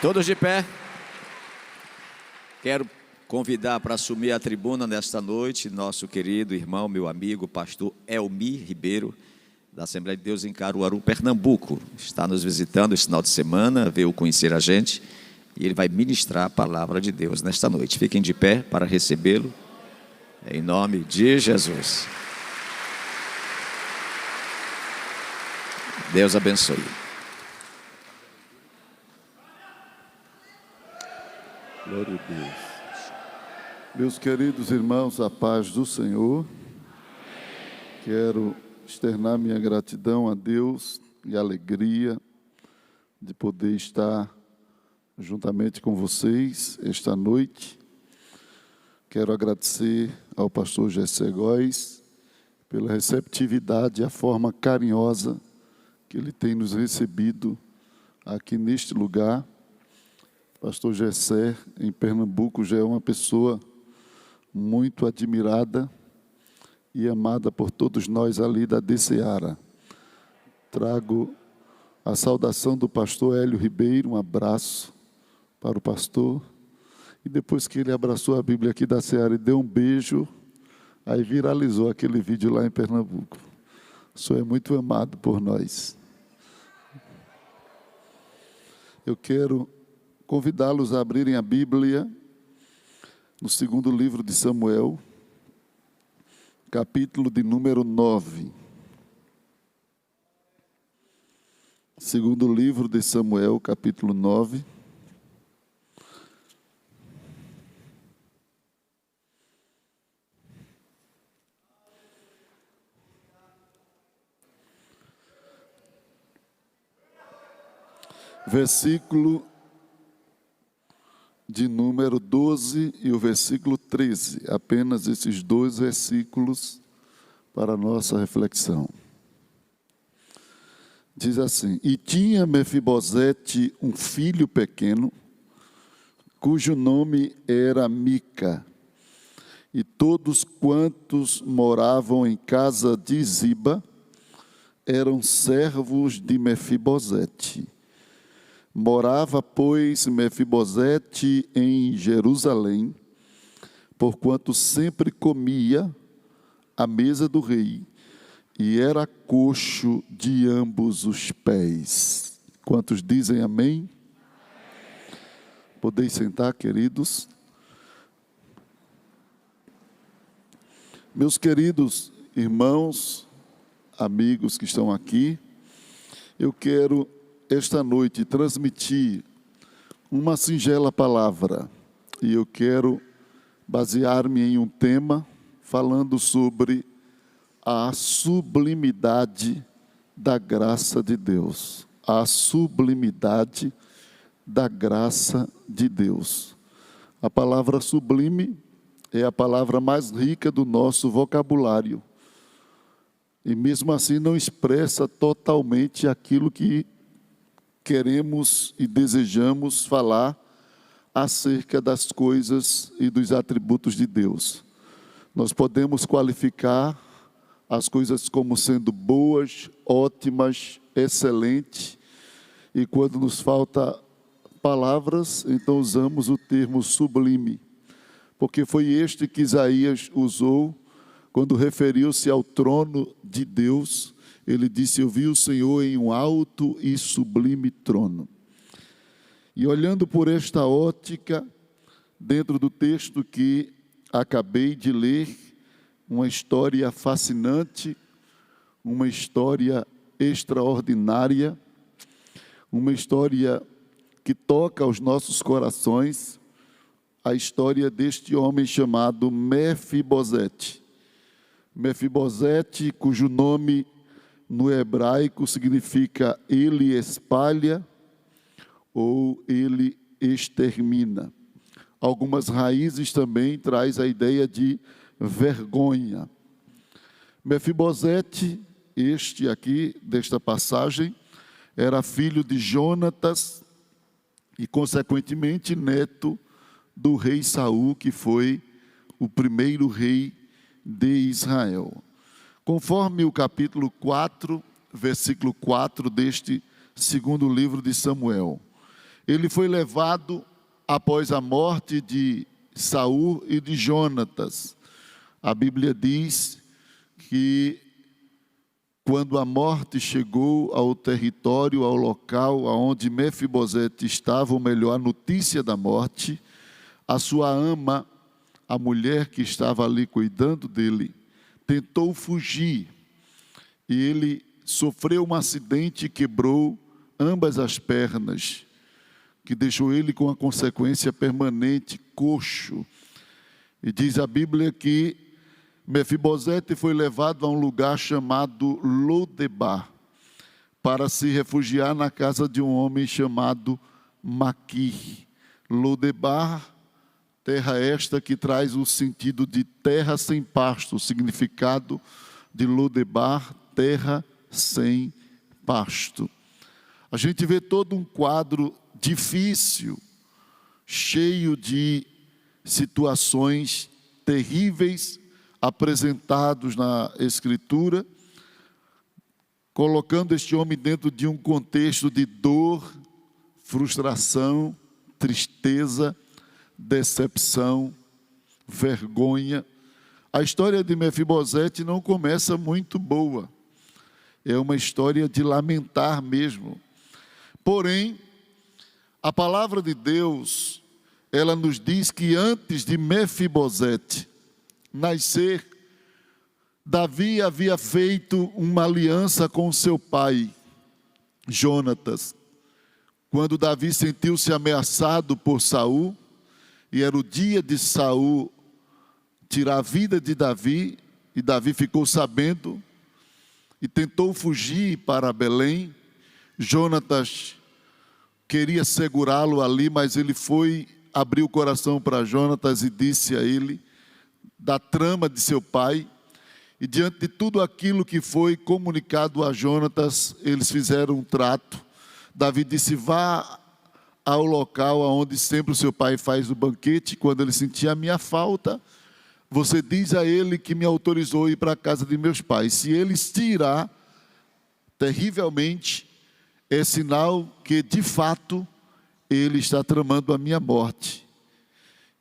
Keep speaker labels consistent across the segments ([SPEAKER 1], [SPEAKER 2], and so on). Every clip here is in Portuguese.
[SPEAKER 1] Todos de pé. Quero convidar para assumir a tribuna nesta noite nosso querido irmão, meu amigo, pastor Elmi Ribeiro, da Assembleia de Deus em Caruaru, Pernambuco. Está nos visitando esse final de semana, veio conhecer a gente e ele vai ministrar a palavra de Deus nesta noite. Fiquem de pé para recebê-lo, em nome de Jesus. Deus abençoe.
[SPEAKER 2] Glória a Deus. Meus queridos irmãos, a paz do Senhor. Quero externar minha gratidão a Deus e a alegria de poder estar juntamente com vocês esta noite. Quero agradecer ao pastor Jessé Góes pela receptividade e a forma carinhosa que ele tem nos recebido aqui neste lugar. Pastor Jessé, em Pernambuco, já é uma pessoa muito admirada e amada por todos nós ali da DCeara. Trago a saudação do pastor Hélio Ribeiro, um abraço para o pastor. E depois que ele abraçou a Bíblia aqui da Seara e deu um beijo, aí viralizou aquele vídeo lá em Pernambuco. O senhor é muito amado por nós. Eu quero convidá-los a abrirem a Bíblia no segundo livro de Samuel, capítulo de número 9. Segundo livro de Samuel, capítulo 9. Versículo de número 12 e o versículo 13, apenas esses dois versículos para a nossa reflexão. Diz assim: E tinha Mefibosete um filho pequeno, cujo nome era Mica, e todos quantos moravam em casa de Ziba eram servos de Mefibosete. Morava, pois, Mefibosete em Jerusalém, porquanto sempre comia à mesa do rei, e era coxo de ambos os pés. Quantos dizem amém? Podeis sentar, queridos. Meus queridos irmãos, amigos que estão aqui, eu quero esta noite transmitir uma singela palavra, e eu quero basear-me em um tema falando sobre a sublimidade da graça de Deus. A sublimidade da graça de Deus. A palavra sublime é a palavra mais rica do nosso vocabulário, e mesmo assim não expressa totalmente aquilo que queremos e desejamos falar acerca das coisas e dos atributos de Deus. Nós podemos qualificar as coisas como sendo boas, ótimas, excelentes, e quando nos falta palavras, então usamos o termo sublime, porque foi este que Isaías usou quando referiu-se ao trono de Deus. Ele disse: eu vi o Senhor em um alto e sublime trono. E olhando por esta ótica, dentro do texto que acabei de ler, uma história fascinante, uma história extraordinária, uma história que toca aos nossos corações, a história deste homem chamado Mefibosete. Mefibosete, cujo nome no hebraico significa ele espalha ou ele extermina. Algumas raízes também traz a ideia de vergonha. Mefibosete, este aqui desta passagem, era filho de Jonatas e consequentemente neto do rei Saul, que foi o primeiro rei de Israel. Conforme o capítulo 4, versículo 4 deste segundo livro de Samuel, ele foi levado após a morte de Saul e de Jonatas. A Bíblia diz que quando a morte chegou ao território, ao local onde Mefibosete estava, ou melhor, a notícia da morte, a sua ama, a mulher que estava ali cuidando dele, tentou fugir. E ele sofreu um acidente e quebrou ambas as pernas, que deixou ele com a consequência permanente, coxo. E diz a Bíblia que Mefibosete foi levado a um lugar chamado Lodebar, para se refugiar na casa de um homem chamado Maquir. Lodebar, terra esta que traz o sentido de terra sem pasto, o significado de Lodebar, terra sem pasto. A gente vê todo um quadro difícil, cheio de situações terríveis apresentados na Escritura, colocando este homem dentro de um contexto de dor, frustração, tristeza, decepção, vergonha. A história de Mefibosete não começa muito boa. É uma história de lamentar mesmo. Porém, a palavra de Deus, ela nos diz que antes de Mefibosete nascer, Davi havia feito uma aliança com seu pai, Jonatas. Quando Davi sentiu-se ameaçado por Saul, e era o dia de Saul tirar a vida de Davi, e Davi ficou sabendo, e tentou fugir para Belém. Jonatas queria segurá-lo ali, mas ele abriu o coração para Jonatas e disse a ele da trama de seu pai. E diante de tudo aquilo que foi comunicado a Jonatas, eles fizeram um trato. Davi disse: vá ao local onde sempre o seu pai faz o banquete. Quando ele sentir a minha falta, você diz a ele que me autorizou a ir para a casa de meus pais. Se ele se irá terrivelmente, é sinal que de fato ele está tramando a minha morte.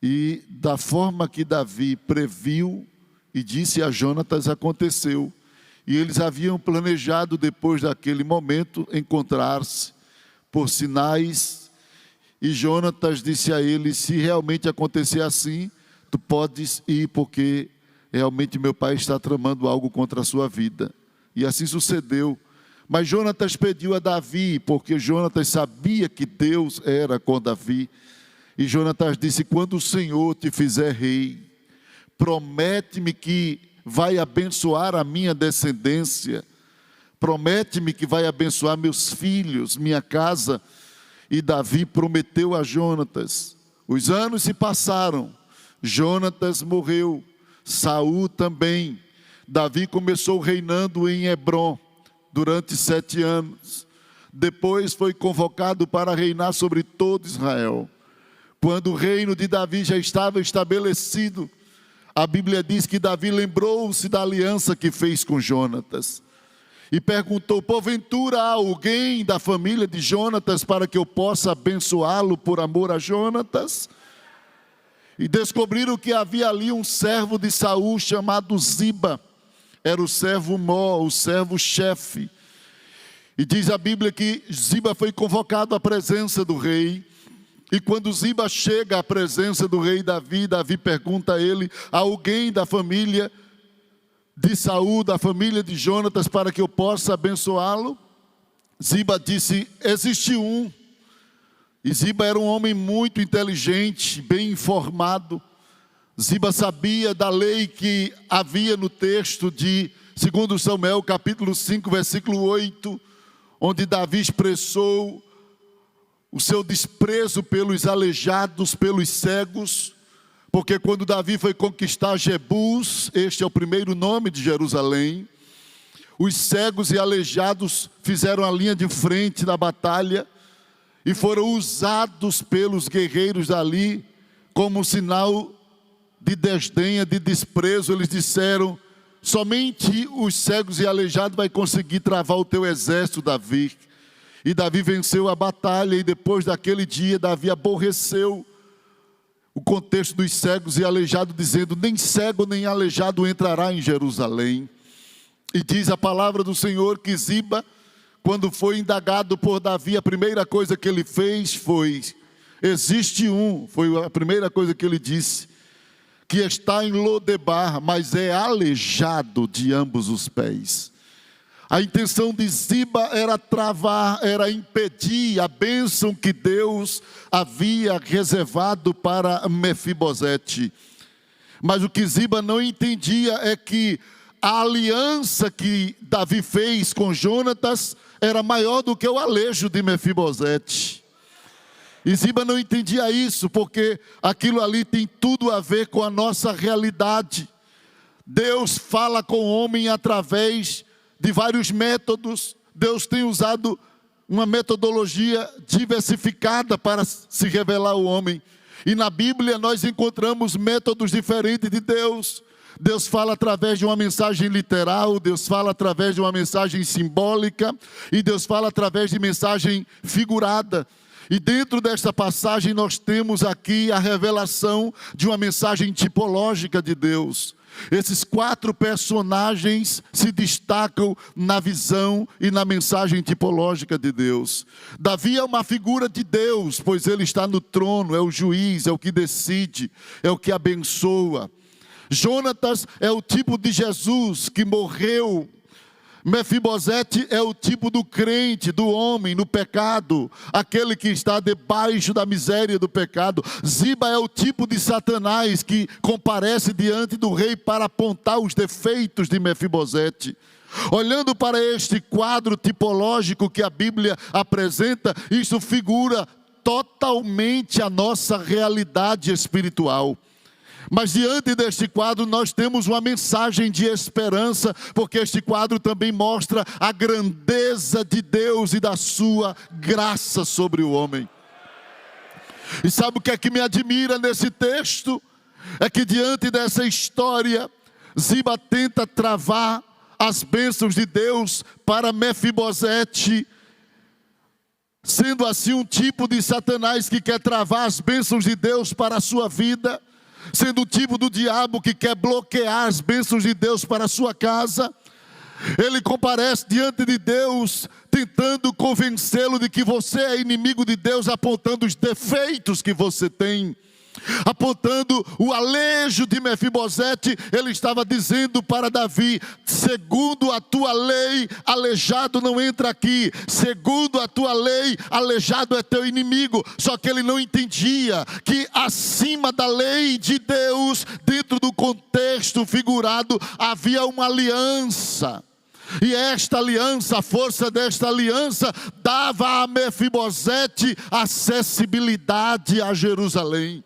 [SPEAKER 2] E da forma que Davi previu e disse a Jonatas, aconteceu. E eles haviam planejado depois daquele momento encontrar-se por sinais. E Jonatas disse a ele: se realmente acontecer assim, tu podes ir, porque realmente meu pai está tramando algo contra a sua vida. E assim sucedeu. Mas Jonatas pediu a Davi, porque Jonatas sabia que Deus era com Davi. E Jonatas disse: quando o Senhor te fizer rei, promete-me que vai abençoar a minha descendência, promete-me que vai abençoar meus filhos, minha casa. E Davi prometeu a Jonatas. Os anos se passaram, Jonatas morreu, Saul também. Davi começou reinando em Hebrom durante 7 anos. Depois foi convocado para reinar sobre todo Israel. Quando o reino de Davi já estava estabelecido, a Bíblia diz que Davi lembrou-se da aliança que fez com Jonatas. E perguntou: porventura há alguém da família de Jonatas para que eu possa abençoá-lo por amor a Jonatas? E descobriram que havia ali um servo de Saul chamado Ziba. Era o servo mó, o servo-chefe. E diz a Bíblia que Ziba foi convocado à presença do rei. E quando Ziba chega à presença do rei Davi, Davi pergunta a ele: há alguém da família de Saul, da família de Jonatas, para que eu possa abençoá-lo? Ziba disse: existe um. E Ziba era um homem muito inteligente, bem informado. Ziba sabia da lei que havia no texto de 2 Samuel, capítulo 5, versículo 8, onde Davi expressou o seu desprezo pelos aleijados, pelos cegos, porque quando Davi foi conquistar Jebus, este é o primeiro nome de Jerusalém, os cegos e aleijados fizeram a linha de frente da batalha e foram usados pelos guerreiros dali como sinal de desdenha, de desprezo. Eles disseram: somente os cegos e aleijados vai conseguir travar o teu exército, Davi. E Davi venceu a batalha, e depois daquele dia Davi aborreceu o contexto dos cegos e aleijados, dizendo: nem cego nem aleijado entrará em Jerusalém. E diz a palavra do Senhor que Ziba, quando foi indagado por Davi, a primeira coisa que ele fez foi: existe um, foi a primeira coisa que ele disse, que está em Lodebar, mas é aleijado de ambos os pés. A intenção de Ziba era travar, era impedir a bênção que Deus havia reservado para Mefibosete. Mas o que Ziba não entendia é que a aliança que Davi fez com Jonatas era maior do que o alejo de Mefibosete. E Ziba não entendia isso, porque aquilo ali tem tudo a ver com a nossa realidade. Deus fala com o homem através de vários métodos. Deus tem usado uma metodologia diversificada para se revelar ao homem. E na Bíblia nós encontramos métodos diferentes de Deus. Deus fala através de uma mensagem literal, Deus fala através de uma mensagem simbólica, e Deus fala através de mensagem figurada. E dentro desta passagem nós temos aqui a revelação de uma mensagem tipológica de Deus. Esses 4 personagens se destacam na visão e na mensagem tipológica de Deus. Davi é uma figura de Deus, pois ele está no trono, é o juiz, é o que decide, é o que abençoa. Jonatas é o tipo de Jesus que morreu. Mefibosete é o tipo do crente, do homem no pecado, aquele que está debaixo da miséria do pecado. Ziba é o tipo de Satanás que comparece diante do rei para apontar os defeitos de Mefibosete. Olhando para este quadro tipológico que a Bíblia apresenta, isso figura totalmente a nossa realidade espiritual. Mas diante deste quadro nós temos uma mensagem de esperança, porque este quadro também mostra a grandeza de Deus e da sua graça sobre o homem. E sabe o que é que me admira nesse texto? É que diante dessa história, Ziba tenta travar as bênçãos de Deus para Mefibosete, sendo assim um tipo de Satanás que quer travar as bênçãos de Deus para a sua vida, sendo o tipo do diabo que quer bloquear as bênçãos de Deus para a sua casa. Ele comparece diante de Deus, tentando convencê-lo de que você é inimigo de Deus, apontando os defeitos que você tem, apontando o alejo de Mefibosete. Ele estava dizendo para Davi: segundo a tua lei, aleijado não entra aqui. Segundo a tua lei, aleijado é teu inimigo. Só que ele não entendia que acima da lei de Deus, dentro do contexto figurado, havia uma aliança. E esta aliança, a força desta aliança, dava a Mefibosete acessibilidade a Jerusalém.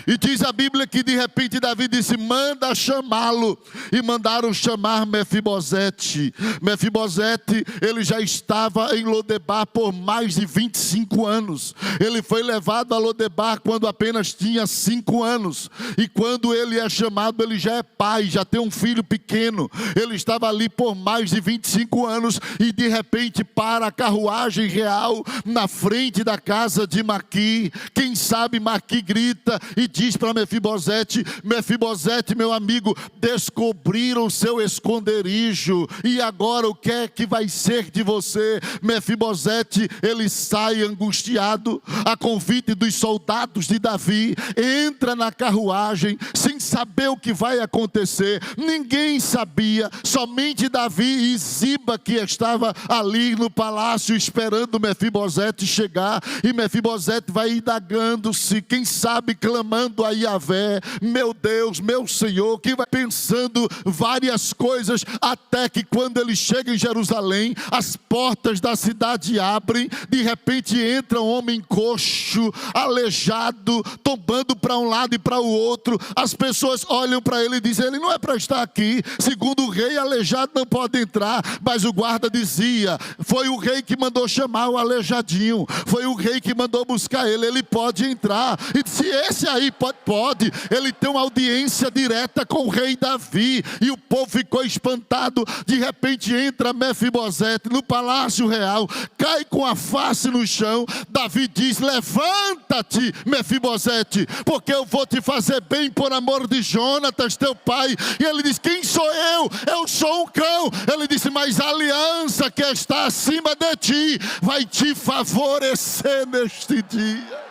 [SPEAKER 2] E diz a Bíblia que de repente Davi disse: manda chamá-lo. E mandaram chamar Mefibosete. Mefibosete, ele já estava em Lodebar por mais de 25 anos. Ele foi levado a Lodebar quando apenas tinha 5 anos. E quando ele é chamado, ele já é pai, já tem um filho pequeno. Ele estava ali por mais de 25 anos. E de repente para a carruagem real na frente da casa de Maqui. Quem sabe Maqui grita e diz para Mefibosete: Mefibosete, meu amigo, descobriram o seu esconderijo, e agora o que é que vai ser de você? Mefibosete, ele sai angustiado, a convite dos soldados de Davi, entra na carruagem, sem saber o que vai acontecer. Ninguém sabia, somente Davi e Ziba, que estava ali no palácio esperando Mefibosete chegar. E Mefibosete vai indagando-se, quem sabe clamando a Yahvé: meu Deus, meu Senhor, que vai pensando várias coisas, até que quando ele chega em Jerusalém, as portas da cidade abrem. De repente entra um homem coxo, aleijado, tombando para um lado e para o outro. As pessoas olham para ele e dizem: ele não é para estar aqui, segundo o rei, aleijado não pode entrar. Mas o guarda dizia: foi o rei que mandou chamar o aleijadinho, foi o rei que mandou buscar ele, ele pode entrar. E se esse aí aí pode. Ele tem uma audiência direta com o rei Davi. E o povo ficou espantado. De repente entra Mefibosete no palácio real, cai com a face no chão. Davi diz: levanta-te, Mefibosete, porque eu vou te fazer bem por amor de Jonatas, teu pai. E ele diz: quem sou eu? Eu sou um cão. Ele disse: mas a aliança que está acima de ti vai te favorecer neste dia.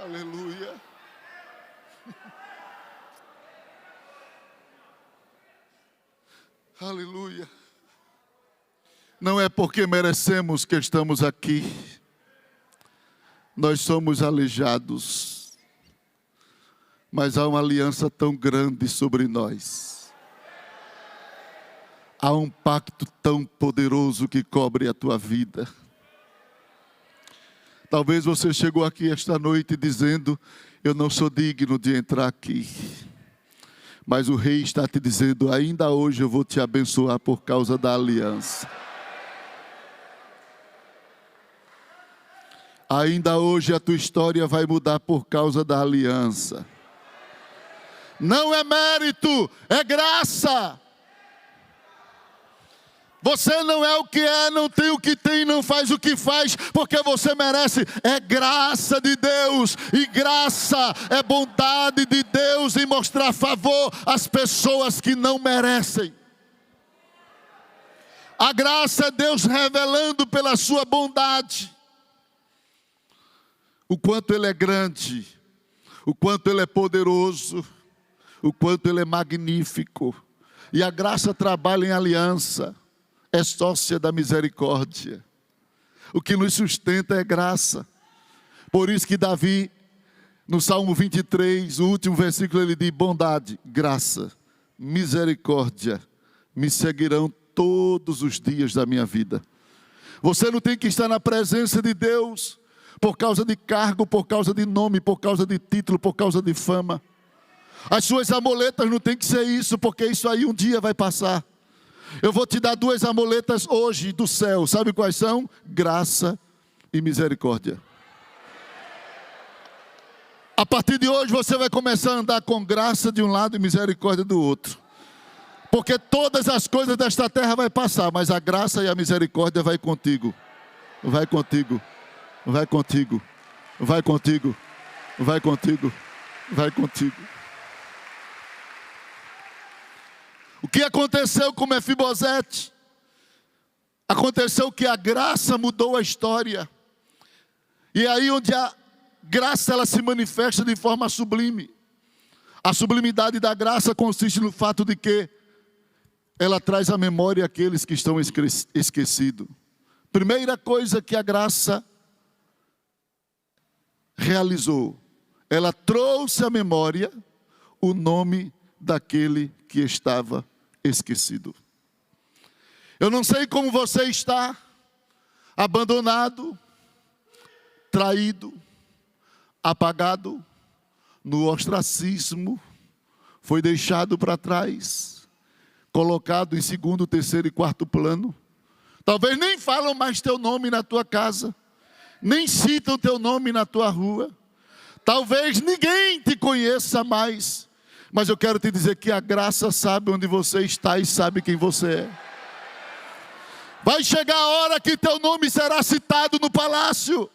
[SPEAKER 2] Aleluia. Aleluia. Aleluia. Não é porque merecemos que estamos aqui. Nós somos aleijados. Mas há uma aliança tão grande sobre nós. Há um pacto tão poderoso que cobre a tua vida. Talvez você chegou aqui esta noite dizendo: eu não sou digno de entrar aqui. Mas o rei está te dizendo: ainda hoje eu vou te abençoar por causa da aliança. Ainda hoje a tua história vai mudar por causa da aliança. Não é mérito, é graça. Você não é o que é, não tem o que tem, não faz o que faz, porque você merece. É graça de Deus, e graça é bondade de Deus em mostrar favor às pessoas que não merecem. A graça é Deus revelando pela sua bondade o quanto Ele é grande, o quanto Ele é poderoso, o quanto Ele é magnífico. E a graça trabalha em aliança, é sócia da misericórdia. O que nos sustenta é graça. Por isso que Davi, no Salmo 23, o último versículo, ele diz: bondade, graça, misericórdia me seguirão todos os dias da minha vida. Você não tem que estar na presença de Deus por causa de cargo, por causa de nome, por causa de título, por causa de fama. As suas amuletas não tem que ser isso, porque isso aí um dia vai passar. Eu vou te dar 2 amuletas hoje do céu. Sabe quais são? Graça e misericórdia. A partir de hoje você vai começar a andar com graça de um lado e misericórdia do outro. Porque todas as coisas desta terra vai passar, mas a graça e a misericórdia vai contigo. Vai contigo. Vai contigo. Vai contigo. Vai contigo. Vai contigo. O que aconteceu com Mefibosete? Aconteceu que a graça mudou a história. E é aí onde a graça ela se manifesta de forma sublime. A sublimidade da graça consiste no fato de que ela traz à memória aqueles que estão esquecidos. Primeira coisa que a graça realizou, ela trouxe à memória o nome daquele que estava esquecido. Eu não sei como você está, abandonado, traído, apagado, no ostracismo, foi deixado para trás, colocado em 2º, 3º e 4º plano. Talvez nem falam mais teu nome na tua casa, nem citam teu nome na tua rua. Talvez ninguém te conheça mais. Mas eu quero te dizer que a graça sabe onde você está e sabe quem você é. Vai chegar a hora que teu nome será citado no palácio.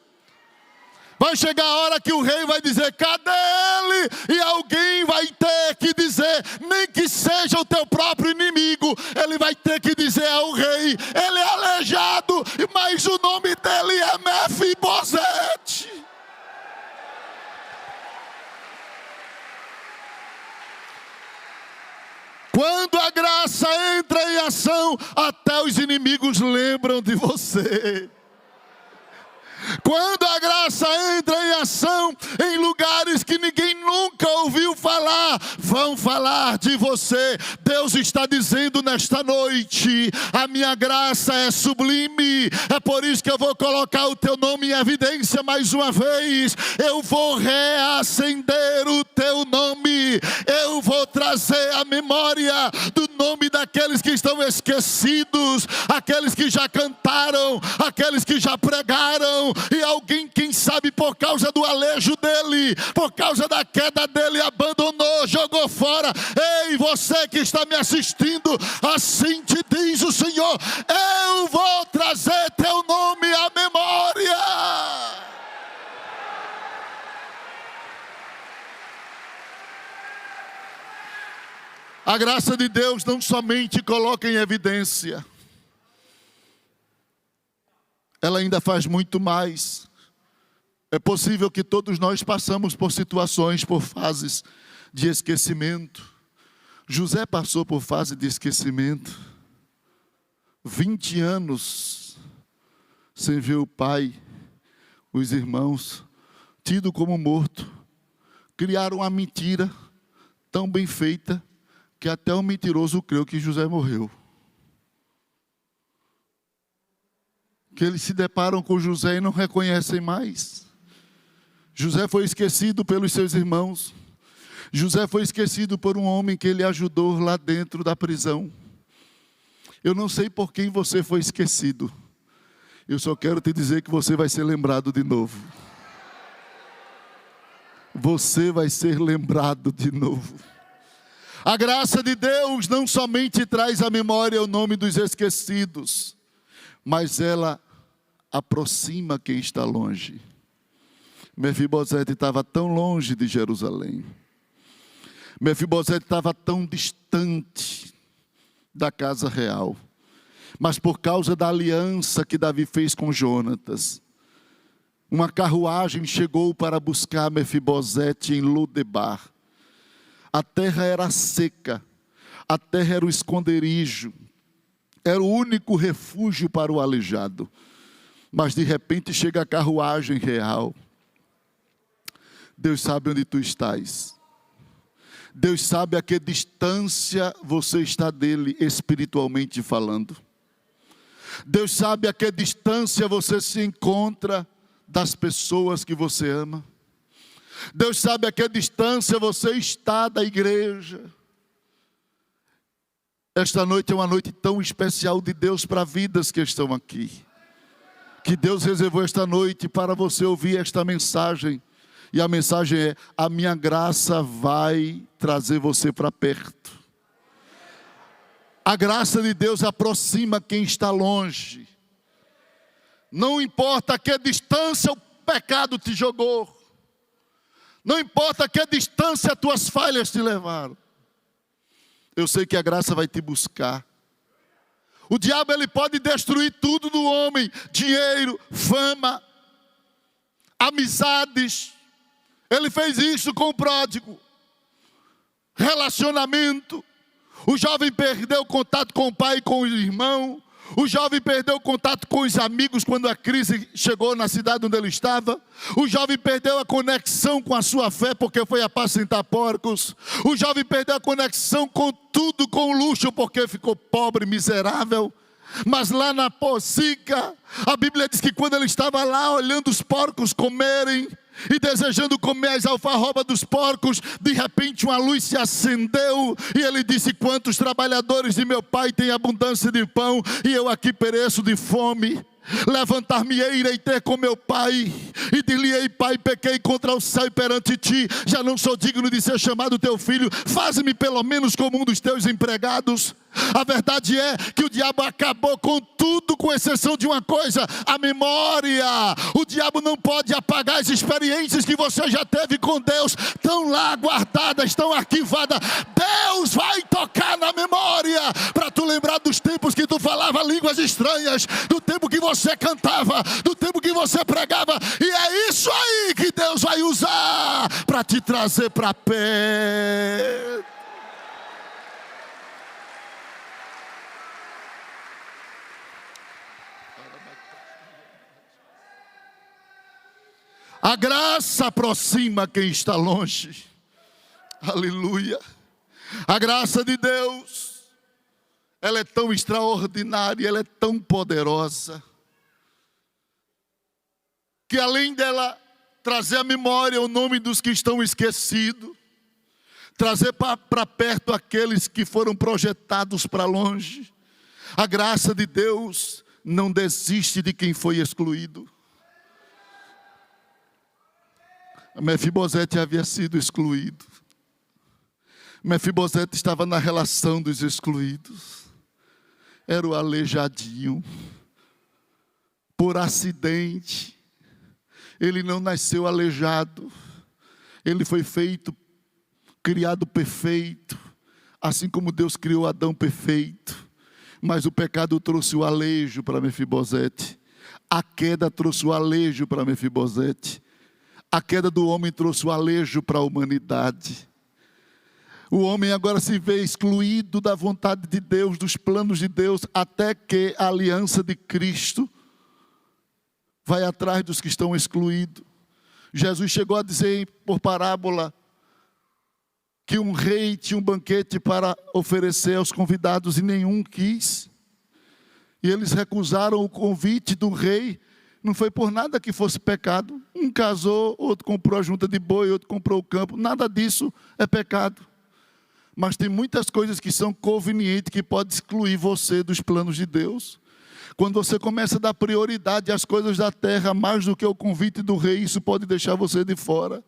[SPEAKER 2] Vai chegar a hora que o rei vai dizer: cadê ele? E alguém vai ter que dizer, nem que seja o teu próprio inimigo, ele vai ter que dizer ao rei: ele é aleijado, mas o nome dele é Mefibosete. Quando a graça entra em ação, até os inimigos lembram de você. Quando a graça entra em ação, em lugares que ninguém nunca ouviu falar, vão falar de você. Deus está dizendo nesta noite: a minha graça é sublime, é por isso que eu vou colocar o teu nome em evidência mais uma vez. Eu vou reacender o teu nome, eu vou trazer a memória do nome daqueles que estão esquecidos, aqueles que já cantaram, aqueles que já pregaram, e alguém, quem sabe, por causa do alejo dele, por causa da queda dele, abandonou, jogou fora. Ei, você que está me assistindo, assim te diz o Senhor: eu vou trazer teu nome à memória. A graça de Deus não somente coloca em evidência, ela ainda faz muito mais. É possível que todos nós passamos por situações, por fases de esquecimento. José passou por fase de esquecimento. 20 anos sem ver o pai, os irmãos, tido como morto. Criaram uma mentira tão bem feita que até o mentiroso creu que José morreu. Que eles se deparam com José e não reconhecem mais. José foi esquecido pelos seus irmãos. José foi esquecido por um homem que ele ajudou lá dentro da prisão. Eu não sei por quem você foi esquecido. Eu só quero te dizer que você vai ser lembrado de novo. Você vai ser lembrado de novo. A graça de Deus não somente traz à memória o nome dos esquecidos, mas ela aproxima quem está longe. Mefibosete estava tão longe de Jerusalém. Mefibosete estava tão distante da casa real. Mas por causa da aliança que Davi fez com Jonatas, uma carruagem chegou para buscar Mefibosete em Lodebar. A terra era seca, a terra era o esconderijo, era o único refúgio para o aleijado. Mas de repente chega a carruagem real. Deus sabe onde tu estás. Deus sabe a que distância você está dele, espiritualmente falando. Deus sabe a que distância você se encontra das pessoas que você ama. Deus sabe a que distância você está da igreja. Esta noite é uma noite tão especial de Deus para vidas que estão aqui. Que Deus reservou esta noite para você ouvir esta mensagem. E a mensagem é: a minha graça vai trazer você para perto. A graça de Deus aproxima quem está longe. Não importa a que distância o pecado te jogou. Não importa a que distância as tuas falhas te levaram. Eu sei que a graça vai te buscar. O diabo, ele pode destruir tudo do homem: dinheiro, fama, amizades. Ele fez isso com o pródigo. Relacionamento. O jovem perdeu o contato com o pai e com o irmão. O jovem perdeu o contato com os amigos quando a crise chegou na cidade onde ele estava. O jovem perdeu a conexão com a sua fé porque foi apacentar porcos. O jovem perdeu a conexão com tudo, com o luxo, porque ficou pobre, miserável. Mas lá na Pocica, a Bíblia diz que quando ele estava lá olhando os porcos comerem e desejando comer as alfarrobas dos porcos, de repente uma luz se acendeu e ele disse: quantos trabalhadores de meu pai têm abundância de pão e eu aqui pereço de fome. Levantar-me-ei, irei ter com meu pai e dir-lhe-ei: pai, pequei contra o céu e perante ti, já não sou digno de ser chamado teu filho, faze-me pelo menos como um dos teus empregados. A verdade é que o diabo acabou com tudo, com exceção de uma coisa: a memória. O diabo não pode apagar as experiências que você já teve com Deus, estão lá guardadas, estão arquivadas. Deus vai tocar na memória para tu lembrar dos tempos que tu falava línguas estranhas, do tempo que você cantava, do tempo que você pregava. E é isso aí que Deus vai usar para te trazer para perto. A graça aproxima quem está longe. Aleluia. A graça de Deus, ela é tão extraordinária, ela é tão poderosa, que além dela trazer à memória o nome dos que estão esquecidos, trazer para perto aqueles que foram projetados para longe. A graça de Deus não desiste de quem foi excluído. Mefibosete havia sido excluído. Mefibosete estava na relação dos excluídos. Era o aleijadinho. Por acidente. Ele não nasceu aleijado. Ele foi criado perfeito. Assim como Deus criou Adão perfeito. Mas o pecado trouxe o aleijo para Mefibosete. A queda trouxe o aleijo para Mefibosete. A queda do homem trouxe o aleijo para a humanidade. O homem agora se vê excluído da vontade de Deus, dos planos de Deus, até que a aliança de Cristo vai atrás dos que estão excluídos. Jesus chegou a dizer por parábola que um rei tinha um banquete para oferecer aos convidados e nenhum quis. E eles recusaram o convite do rei. Não foi por nada que fosse pecado. Um casou, outro comprou a junta de boi, outro comprou o campo. Nada disso é pecado. Mas tem muitas coisas que são convenientes, que podem excluir você dos planos de Deus. Quando você começa a dar prioridade às coisas da terra, mais do que o convite do rei, isso pode deixar você de fora.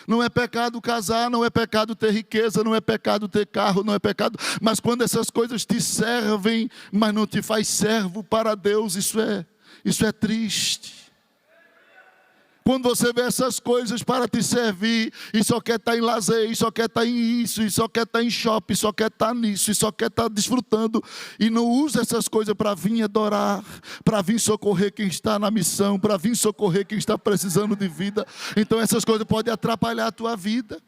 [SPEAKER 2] Não é pecado casar, não é pecado ter riqueza, não é pecado ter carro, não é pecado. Mas quando essas coisas te servem, mas não te faz servo para Deus, isso é triste. Quando você vê essas coisas para te servir, e só quer estar em lazer, e só quer estar em isso, e só quer estar em shopping, e só quer estar nisso, e só quer estar desfrutando, e não usa essas coisas para vir adorar, para vir socorrer quem está na missão, para vir socorrer quem está precisando de vida, então essas coisas podem atrapalhar a tua vida.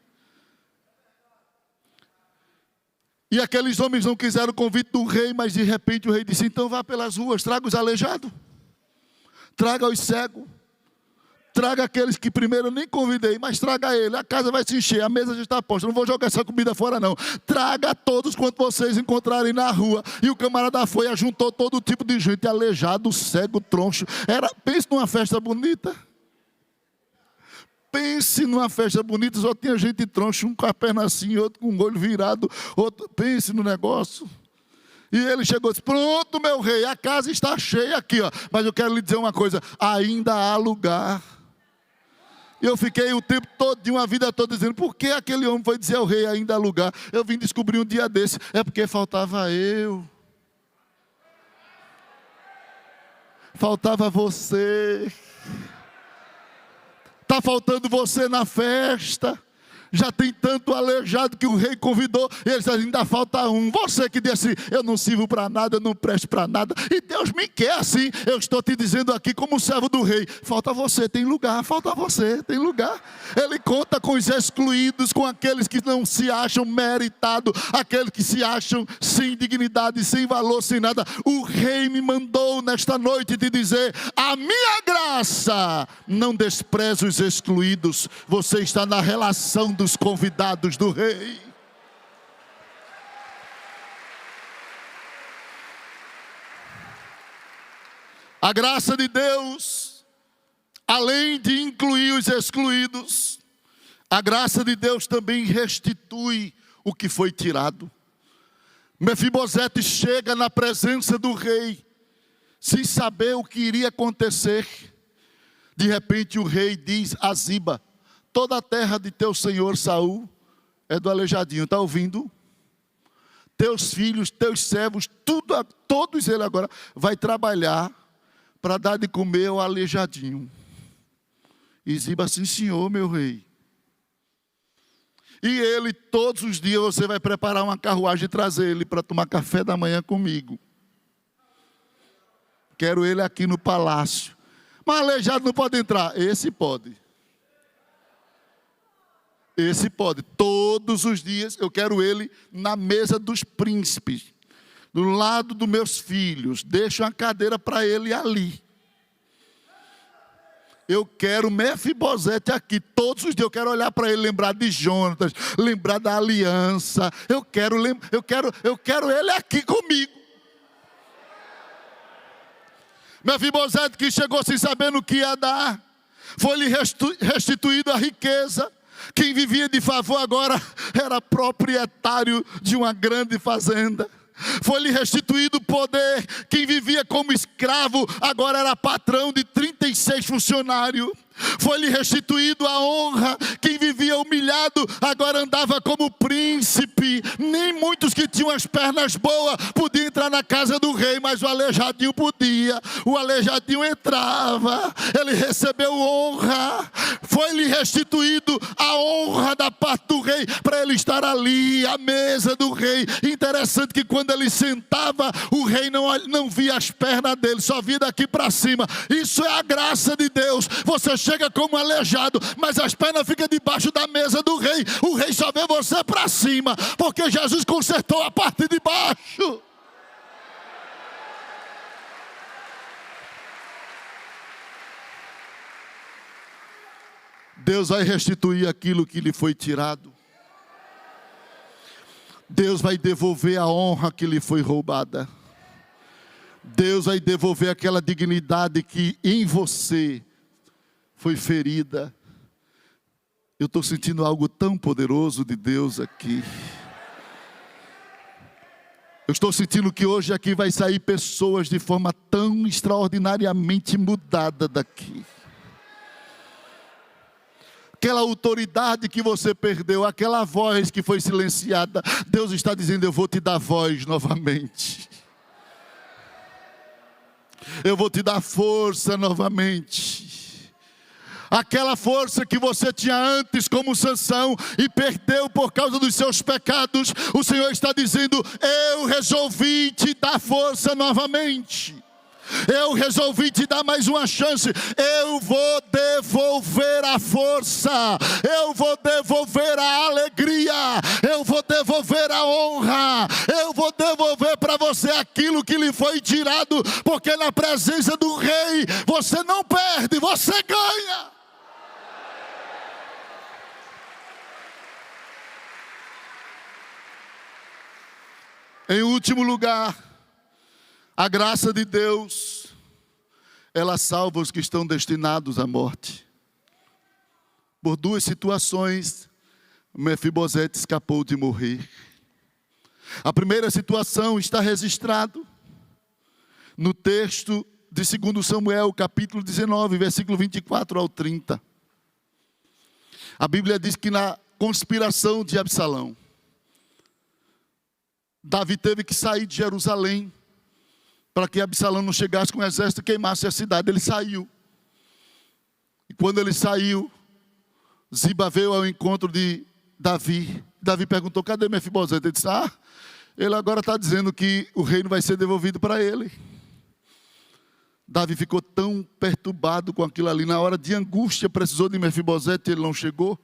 [SPEAKER 2] E aqueles homens não quiseram o convite do rei, mas de repente o rei disse: então vá pelas ruas, traga os aleijados, traga os cegos, traga aqueles que primeiro eu nem convidei, mas traga ele, a casa vai se encher, a mesa já está posta, não vou jogar essa comida fora não. Traga todos quanto vocês encontrarem na rua. E o camarada foi, ajuntou todo tipo de gente, aleijado, cego, troncho. Pense numa festa bonita. Pense numa festa bonita, só tinha gente troncho, um com a perna assim, outro com o olho virado, outro. Pense no negócio. E ele chegou e disse: pronto, meu rei, a casa está cheia aqui, ó. Mas eu quero lhe dizer uma coisa: ainda há lugar. Eu fiquei o tempo todo, de uma vida toda, dizendo: por que aquele homem foi dizer ao rei ainda há lugar? Eu vim descobrir um dia desse: é porque faltava eu. Faltava você. Está faltando você na festa. Já tem tanto aleijado que o rei convidou, e ele disse: ainda falta um. Você que disse: eu não sirvo para nada, eu não presto para nada, e Deus me quer assim. Eu estou te dizendo aqui como servo do rei: falta você, tem lugar, falta você, tem lugar. Ele conta com os excluídos, com aqueles que não se acham meritados, aqueles que se acham sem dignidade, sem valor, sem nada. O rei me mandou nesta noite te dizer: a minha graça não despreza os excluídos. Você está na relação dos convidados do rei. A graça de Deus, além de incluir os excluídos, a graça de Deus também restitui o que foi tirado. Mefibosete chega na presença do rei, sem saber o que iria acontecer. De repente o rei diz a Ziba: toda a terra de teu senhor Saul é do aleijadinho. Está ouvindo? Teus filhos, teus servos, todos ele agora vai trabalhar para dar de comer ao aleijadinho. E Ziba: sim, senhor, meu rei. E ele, todos os dias, você vai preparar uma carruagem e trazer ele para tomar café da manhã comigo. Quero ele aqui no palácio. Mas aleijado não pode entrar. Esse pode. Esse pode. Todos os dias eu quero ele na mesa dos príncipes, do lado dos meus filhos. Deixo uma cadeira para ele ali. Eu quero Mefibosete aqui. Todos os dias eu quero olhar para ele, lembrar de Jonatas, lembrar da aliança. Eu quero ele aqui comigo. Mefibosete, que chegou sem saber no que ia dar, foi-lhe restituído a riqueza, Quem vivia de favor agora era proprietário de uma grande fazenda. Foi-lhe restituído o poder. Quem vivia como escravo agora era patrão de 36 funcionários. Foi-lhe restituído a honra. Quem vivia humilhado agora andava como príncipe. Nem muitos que tinham as pernas boas podiam entrar na casa do rei, mas o aleijadinho podia. O aleijadinho entrava. Ele recebeu honra. Foi-lhe restituído a honra da parte do rei, para ele estar ali à mesa do rei. Interessante que quando ele sentava, o rei não via as pernas dele, só via daqui para cima. Isso é a graça de Deus. Você chega como aleijado, mas as pernas ficam debaixo da mesa do rei. O rei só vê você para cima, porque Jesus consertou a parte de baixo. Deus vai restituir aquilo que lhe foi tirado. Deus vai devolver a honra que lhe foi roubada. Deus vai devolver aquela dignidade que em você foi ferida. Eu estou sentindo algo tão poderoso de Deus aqui. Eu estou sentindo que hoje aqui vai sair pessoas de forma tão extraordinariamente mudada daqui. Aquela autoridade que você perdeu, aquela voz que foi silenciada, Deus está dizendo: eu vou te dar voz novamente. Eu vou te dar força novamente. Aquela força que você tinha antes como Sansão e perdeu por causa dos seus pecados, o Senhor está dizendo: eu resolvi te dar força novamente. Eu resolvi te dar mais uma chance. Eu vou devolver a força. Eu vou devolver a alegria. Eu vou devolver a honra. Eu vou devolver para você aquilo que lhe foi tirado. Porque na presença do rei você não perde, você ganha. Em último lugar, a graça de Deus, ela salva os que estão destinados à morte. Por duas situações, Mefibosete escapou de morrer. A primeira situação está registrado no texto de 2 Samuel, capítulo 19, versículo 24 ao 30. A Bíblia diz que na conspiração de Absalão, Davi teve que sair de Jerusalém, para que Absalão não chegasse com o exército e queimasse a cidade. Ele saiu. E quando ele saiu, Ziba veio ao encontro de Davi. Davi perguntou: cadê Mefibosete? Ele disse: ele agora está dizendo que o reino vai ser devolvido para ele. Davi ficou tão perturbado com aquilo ali. Na hora de angústia, precisou de Mefibosete e ele não chegou.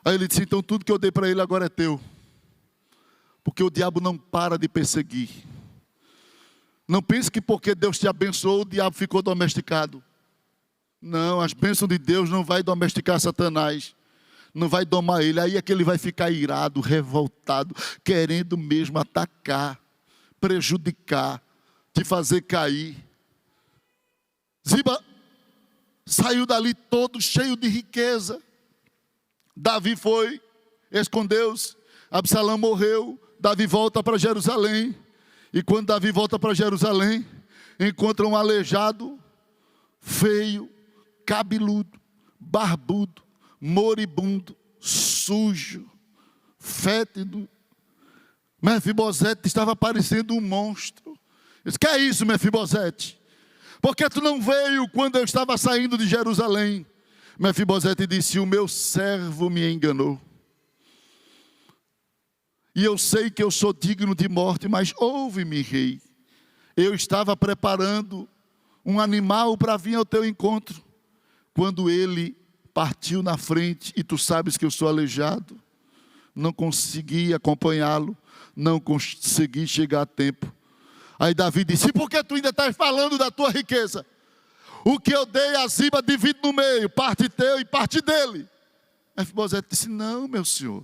[SPEAKER 2] Aí ele disse: então tudo que eu dei para ele agora é teu. Porque o diabo não para de perseguir. Não pense que porque Deus te abençoou, o diabo ficou domesticado. Não, as bênçãos de Deus não vai domesticar Satanás. Não vai domar ele. Aí é que ele vai ficar irado, revoltado, querendo mesmo atacar, prejudicar, te fazer cair. Ziba saiu dali todo cheio de riqueza. Davi foi, escondeu-se. Absalão morreu. Davi volta para Jerusalém. E quando Davi volta para Jerusalém, encontra um aleijado, feio, cabeludo, barbudo, moribundo, sujo, fétido. Mefibosete estava parecendo um monstro. Ele disse: que é isso, Mefibosete? Por que tu não veio quando eu estava saindo de Jerusalém? Mefibosete disse: o meu servo me enganou. E eu sei que eu sou digno de morte, mas ouve-me, rei. Eu estava preparando um animal para vir ao teu encontro. Quando ele partiu na frente, e tu sabes que eu sou aleijado, não consegui acompanhá-lo, não consegui chegar a tempo. Aí Davi disse: e por que tu ainda estás falando da tua riqueza? O que eu dei a Ziba divido no meio, parte teu e parte dele. Mefibosete disse: não, meu senhor.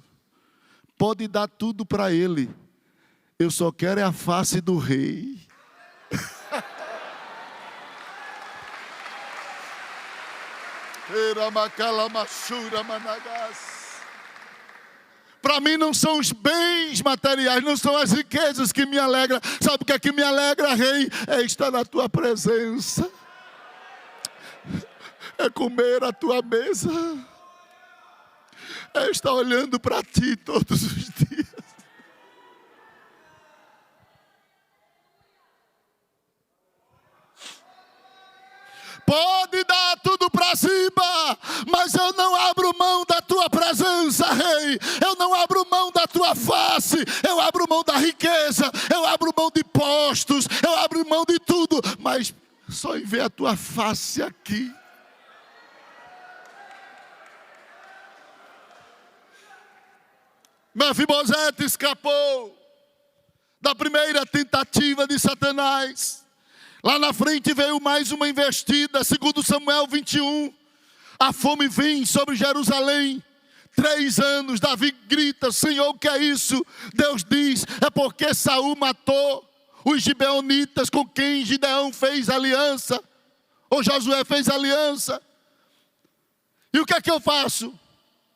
[SPEAKER 2] Pode dar tudo para ele. Eu só quero é a face do rei. Para mim não são os bens materiais, não são as riquezas que me alegram. Sabe o que é que me alegra, Rei? É estar na tua presença. É comer a tua mesa. É estar olhando para ti todos os dias. Pode dar tudo para cima, mas eu não abro mão da tua presença, Rei. Eu não abro mão da tua face. Eu abro mão da riqueza. Eu abro mão de postos. Eu abro mão de tudo. Mas só em ver a tua face aqui. Mefibosete escapou da primeira tentativa de Satanás. Lá na frente veio mais uma investida. Segundo Samuel 21, a fome vem sobre Jerusalém. 3 anos, Davi grita: Senhor, o que é isso? Deus diz: é porque Saul matou os gibeonitas com quem Gideão fez aliança, ou Josué fez aliança. E o que é que eu faço?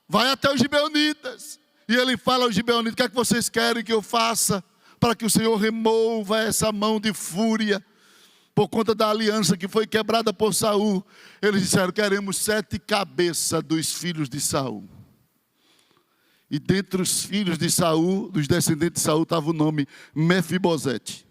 [SPEAKER 2] Vai até os gibeonitas. E ele fala aos gibeonitas: o que é que vocês querem que eu faça para que o Senhor remova essa mão de fúria por conta da aliança que foi quebrada por Saul? Eles disseram: queremos 7 cabeças dos filhos de Saul. E dentre os filhos de Saul, dos descendentes de Saul, estava o nome Mefibosete.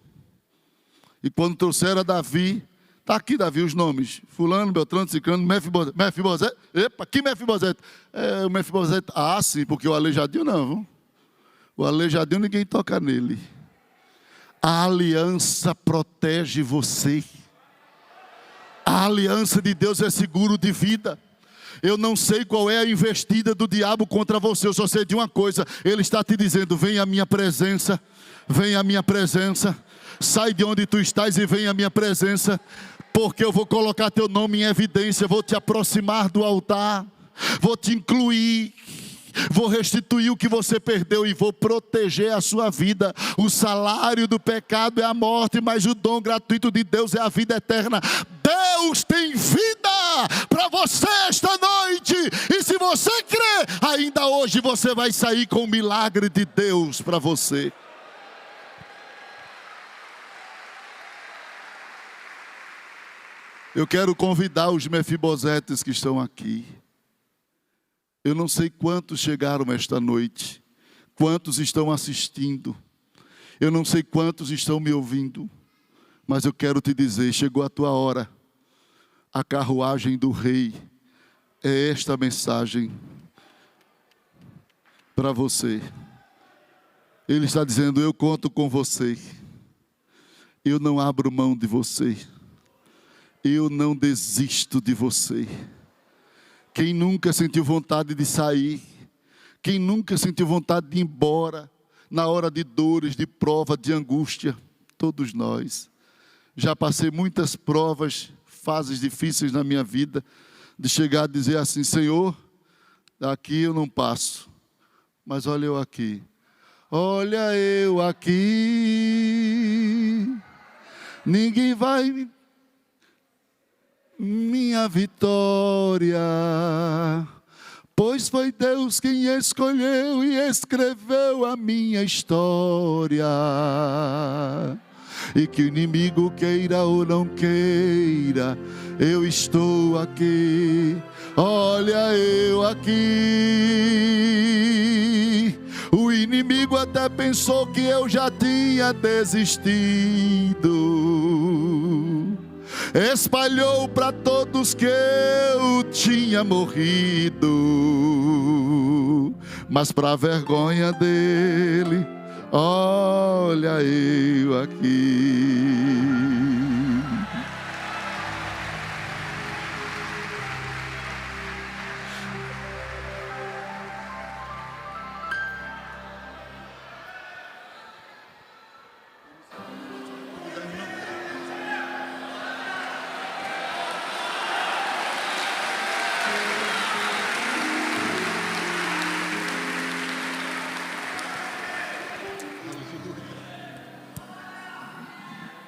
[SPEAKER 2] E quando trouxeram a Davi, está aqui, Davi, os nomes: fulano, Beltrano, Ciclano, Mefibosete. Epa, que Mefibosete? É o Mefibosete. Ah, sim, porque o aleijadinho não, viu? O aleijadinho ninguém toca nele. A aliança protege você. A aliança de Deus é seguro de vida. Eu não sei qual é a investida do diabo contra você. Eu só sei de uma coisa: ele está te dizendo: vem à minha presença. Vem à minha presença. Sai de onde tu estás e vem à minha presença. Porque eu vou colocar teu nome em evidência. Vou te aproximar do altar. Vou te incluir. Vou restituir o que você perdeu e vou proteger a sua vida. O salário do pecado é a morte, mas o dom gratuito de Deus é a vida eterna. Deus tem vida para você esta noite. E se você crer, ainda hoje você vai sair com o milagre de Deus para você. Eu quero convidar os Mefibosetes que estão aqui. Eu não sei quantos chegaram esta noite, quantos estão assistindo, eu não sei quantos estão me ouvindo, mas eu quero te dizer: chegou a tua hora. A carruagem do Rei é esta mensagem para você. Ele está dizendo: eu conto com você, eu não abro mão de você, eu não desisto de você. Quem nunca sentiu vontade de sair? Quem nunca sentiu vontade de ir embora na hora de dores, de prova, de angústia? Todos nós. Já passei muitas provas, fases difíceis na minha vida, de chegar a dizer assim: Senhor, aqui eu não passo, mas olha eu aqui. Olha eu aqui. Ninguém vai minha vitória, pois foi Deus quem escolheu e escreveu a minha história. E que o inimigo queira ou não queira, eu estou aqui. Olha eu aqui. O inimigo até pensou que eu já tinha desistido. Espalhou para todos que eu tinha morrido, mas para vergonha dele, olha eu aqui.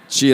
[SPEAKER 1] Tira